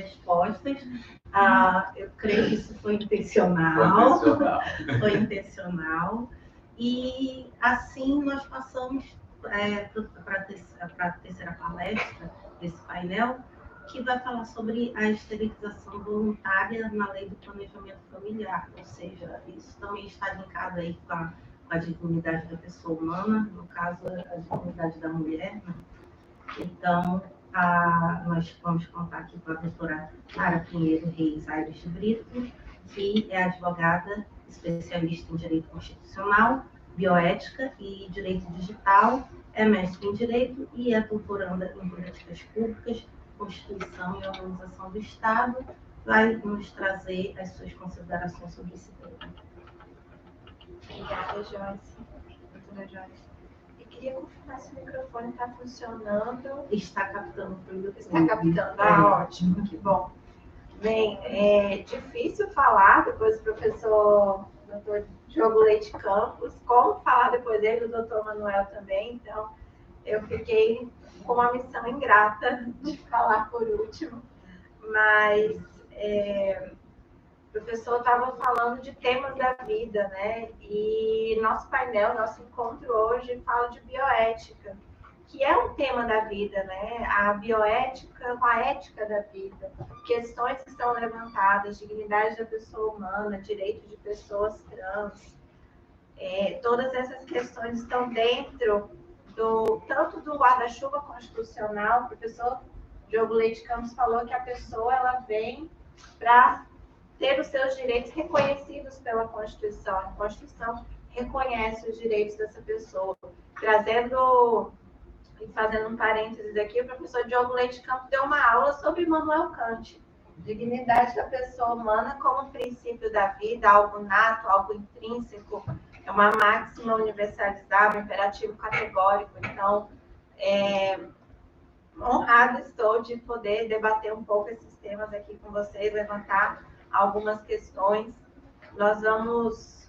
respostas. Eu creio que isso foi intencional. Foi intencional. E assim nós passamos para a terceira palestra desse painel, que vai falar sobre a esterilização voluntária na lei do planejamento familiar, ou seja, isso também está linkado aí com a dignidade da pessoa humana, no caso, a dignidade da mulher, né? Então, nós vamos contar aqui com a doutora Clara Pinheiro Reis Aires de Brito, que é advogada especialista em Direito Constitucional, Bioética e Direito Digital, é mestre em Direito e é doutoranda em Políticas Públicas, Constituição e Organização do Estado, vai nos trazer as suas considerações sobre esse tema. Obrigada, Joyce. Doutora Joyce. Eu queria confirmar se o microfone está funcionando. Está captando para o YouTube. Está captando, ótimo, que bom. Bem, é difícil falar depois do professor Dr. Diogo Leite Campos, como falar depois dele, do Dr. Manuel também, então eu fiquei com uma missão ingrata de falar por último, mas o professor estava falando de temas da vida, né? E nosso painel, nosso encontro hoje fala de bioética, que é um tema da vida, né? A bioética com a ética da vida, questões que são levantadas, dignidade da pessoa humana, direito de pessoas trans, todas essas questões estão dentro tanto do guarda-chuva constitucional. O professor Diogo Leite Campos falou que a pessoa ela vem para ter os seus direitos reconhecidos pela Constituição. A Constituição reconhece os direitos dessa pessoa. Fazendo um parênteses aqui, o professor Diogo Leite Campos deu uma aula sobre Immanuel Kant, dignidade da pessoa humana como princípio da vida, algo nato, algo intrínseco, é uma máxima universalizada, um imperativo categórico. Então, honrada estou de poder debater um pouco esses temas aqui com vocês, levantar algumas questões. Nós vamos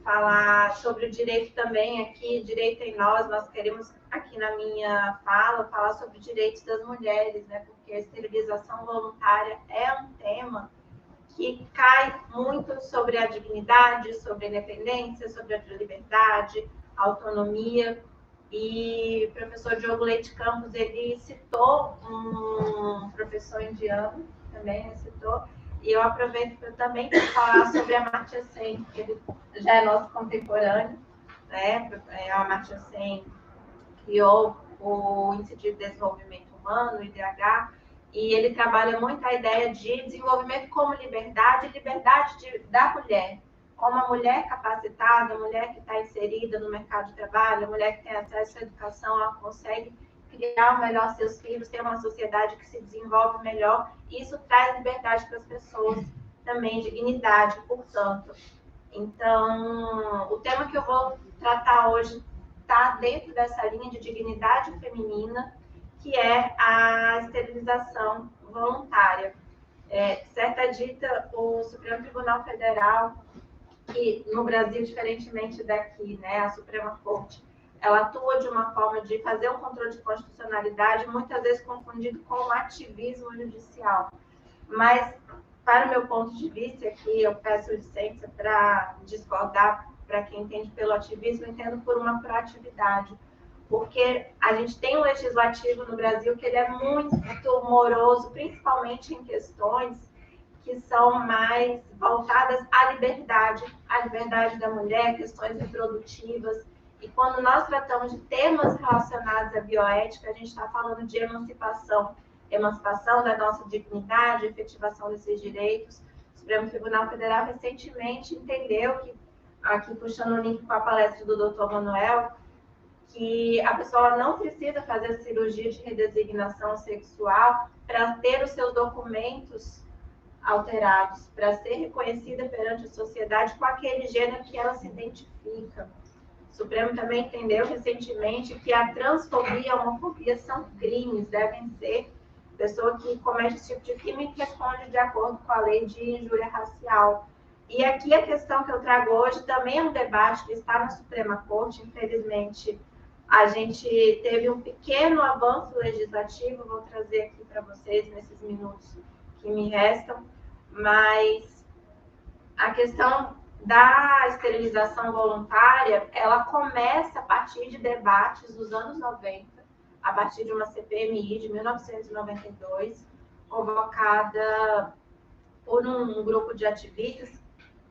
falar sobre o direito também aqui, direito em nós queremos aqui na minha fala, falar sobre direitos das mulheres, né? Porque a esterilização voluntária é um tema que cai muito sobre a dignidade, sobre a independência, sobre a liberdade, a autonomia. E o professor Diogo Leite Campos, ele citou um professor indiano, também citou, e eu aproveito também para falar sobre a Amartya Sen, que ele já é nosso contemporâneo, né? A Amartya Sen criou o Índice de Desenvolvimento Humano, o IDH, e ele trabalha muito a ideia de desenvolvimento como liberdade, da mulher, como a mulher capacitada, a mulher que está inserida no mercado de trabalho, a mulher que tem acesso à educação, ela consegue criar melhor seus filhos, ter uma sociedade que se desenvolve melhor, e isso traz liberdade para as pessoas, também dignidade, portanto. Então, o tema que eu vou tratar hoje está dentro dessa linha de dignidade feminina, que é a esterilização voluntária. Certa dita, o Supremo Tribunal Federal, que no Brasil, diferentemente daqui, né, a Suprema Corte, ela atua de uma forma de fazer um controle de constitucionalidade, muitas vezes confundido com o ativismo judicial. Mas, para o meu ponto de vista, aqui eu peço licença para discordar, para quem entende pelo ativismo, entendo por uma proatividade. Porque a gente tem um legislativo no Brasil que ele é muito moroso, principalmente em questões que são mais voltadas à liberdade da mulher, questões reprodutivas. E quando nós tratamos de temas relacionados à bioética, a gente está falando de emancipação da nossa dignidade, efetivação desses direitos. O Supremo Tribunal Federal recentemente entendeu que, aqui puxando o link com a palestra do Dr. Manuel, que a pessoa não precisa fazer cirurgia de redesignação sexual para ter os seus documentos alterados, para ser reconhecida perante a sociedade com aquele gênero que ela se identifica. O Supremo também entendeu recentemente que a transfobia e a homofobia são crimes, devem ser. Pessoa que comete esse tipo de crime responde de acordo com a lei de injúria racial. E aqui a questão que eu trago hoje também é um debate que está na Suprema Corte, infelizmente. a gente teve um pequeno avanço legislativo, vou trazer aqui para vocês nesses minutos que me restam, mas a questão da esterilização voluntária, ela começa a partir de debates dos anos 90, a partir de uma CPMI de 1992, convocada por um grupo de ativistas,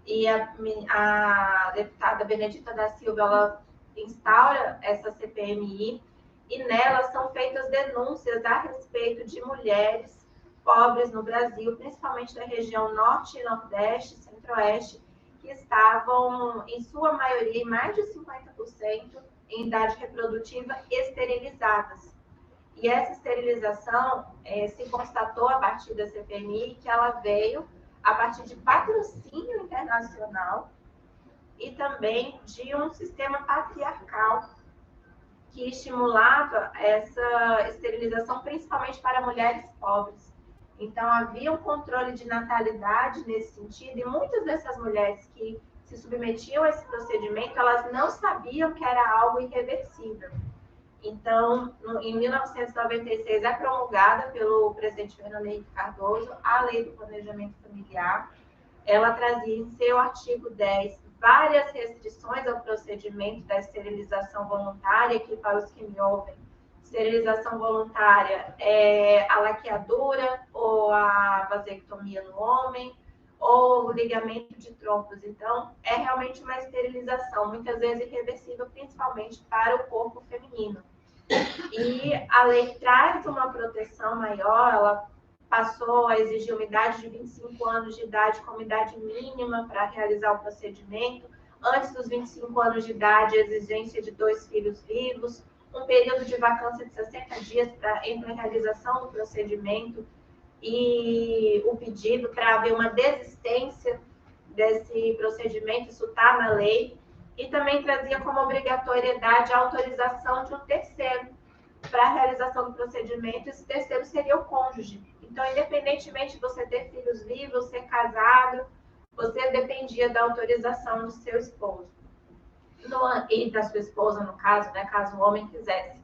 e a deputada Benedita da Silva, ela instaura essa CPMI, e nela são feitas denúncias a respeito de mulheres pobres no Brasil, principalmente da região norte e nordeste, centro-oeste, que estavam, em sua maioria, mais de 50%, em idade reprodutiva, esterilizadas. E essa esterilização se constatou a partir da CPMI que ela veio a partir de patrocínio internacional e também de um sistema patriarcal que estimulava essa esterilização principalmente para mulheres pobres. Então, havia um controle de natalidade nesse sentido, e muitas dessas mulheres que se submetiam a esse procedimento, elas não sabiam que era algo irreversível. Então, em 1996, é promulgada pelo presidente Fernando Henrique Cardoso a Lei do Planejamento Familiar. Ela trazia em seu artigo 10 várias restrições ao procedimento da esterilização voluntária, que para os que me ouvem, esterilização voluntária é a laqueadura ou a vasectomia no homem, ou o ligamento de troncos. Então, é realmente uma esterilização, muitas vezes irreversível, principalmente para o corpo feminino. E a lei traz uma proteção maior, ela passou a exigir uma idade de 25 anos de idade como idade mínima para realizar o procedimento. Antes dos 25 anos de idade, a exigência de 2 filhos vivos, um período de vacância de 60 dias entre a realização do procedimento e o pedido para haver uma desistência desse procedimento, isso está na lei. E também trazia como obrigatoriedade a autorização de um terceiro para a realização do procedimento. Esse terceiro seria o cônjuge. Então, independentemente de você ter filhos vivos, ser casado, você dependia da autorização do seu esposo. E da sua esposa, no caso, né, caso o homem quisesse.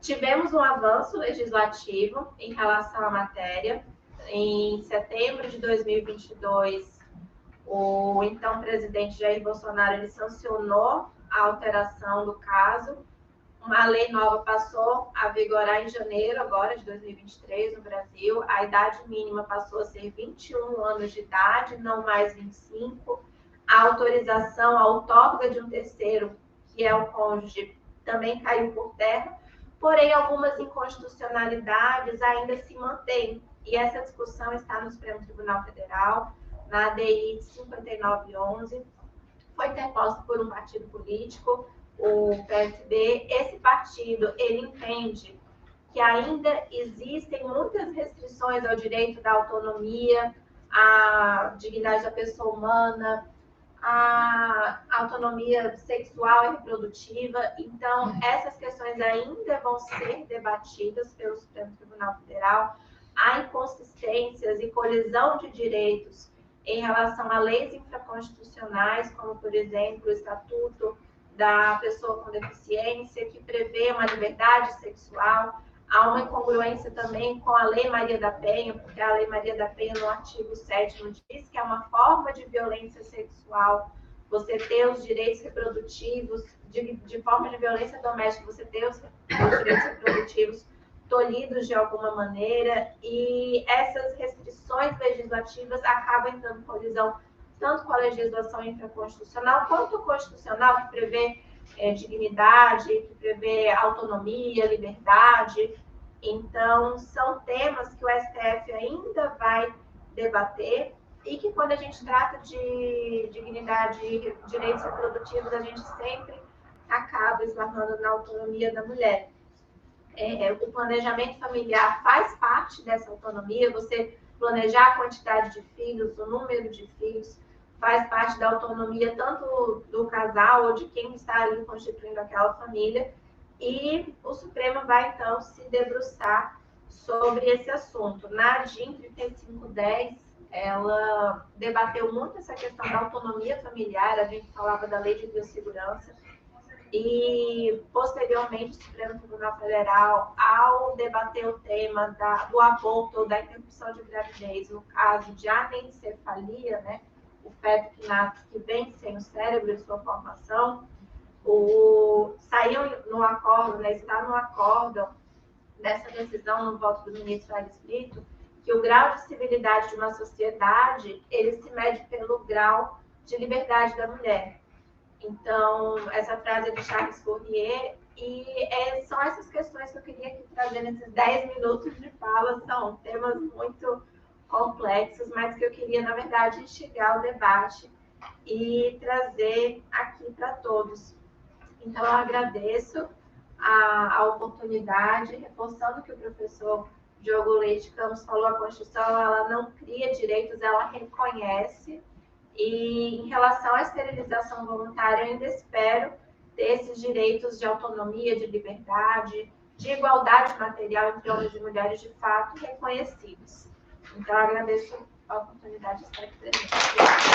Tivemos um avanço legislativo em relação à matéria. Em setembro de 2022, o então presidente Jair Bolsonaro ele sancionou a alteração do caso. Uma lei nova passou a vigorar em janeiro agora de 2023 no Brasil. A idade mínima passou a ser 21 anos de idade, não mais 25. A autorização, a outorga de um terceiro, que é o cônjuge, também caiu por terra. Porém, algumas inconstitucionalidades ainda se mantêm. E essa discussão está no Supremo Tribunal Federal, na ADI 5911. Foi interposta por um partido político, o PSB. Esse partido, ele entende que ainda existem muitas restrições ao direito da autonomia, à dignidade da pessoa humana, à autonomia sexual e reprodutiva. Então, essas questões ainda vão ser debatidas pelo Supremo Tribunal Federal. Há inconsistências e colisão de direitos em relação a leis infraconstitucionais, como, por exemplo, o Estatuto da Pessoa com Deficiência, que prevê uma liberdade sexual. Há uma incongruência também com a Lei Maria da Penha, porque a Lei Maria da Penha, no artigo 7º, diz que é uma forma de violência sexual você ter os direitos reprodutivos, de forma de violência doméstica, você ter os direitos reprodutivos tolhidos de alguma maneira, e essas restrições legislativas acabam entrando em colisão tanto com a legislação infraconstitucional quanto constitucional, que prevê dignidade, que prevê autonomia, liberdade. Então, são temas que o STF ainda vai debater e que, quando a gente trata de dignidade e direitos reprodutivos, a gente sempre acaba esbarrando na autonomia da mulher. O planejamento familiar faz parte dessa autonomia. Você planejar a quantidade de filhos, o número de filhos, faz parte da autonomia tanto do casal ou de quem está ali constituindo aquela família. E o Supremo vai, então, se debruçar sobre esse assunto. Na DIN 3510, ela debateu muito essa questão da autonomia familiar. A gente falava da Lei de Biossegurança. E, posteriormente, o Supremo Tribunal Federal, ao debater o tema do aborto ou da interrupção de gravidez, no caso de anencefalia, né, o feto que nasce, que vem sem o cérebro e sua formação, saiu no acórdão, né, está no acórdão dessa decisão, no voto do ministro Aires Brito, que o grau de civilidade de uma sociedade, ele se mede pelo grau de liberdade da mulher. Então, essa frase é de Charles Fourier, e são essas questões que eu queria aqui trazer nesses 10 minutos de fala. São temas muito complexos, mas que eu queria, na verdade, instigar o debate e trazer aqui para todos. Então, eu agradeço a oportunidade, reforçando que o professor Diogo Leite Campos falou, a Constituição ela não cria direitos, ela reconhece. E em relação à esterilização voluntária, eu ainda espero ter esses direitos de autonomia, de liberdade, de igualdade material entre homens e mulheres de fato reconhecidos. Então, eu agradeço a oportunidade de estar aqui presente.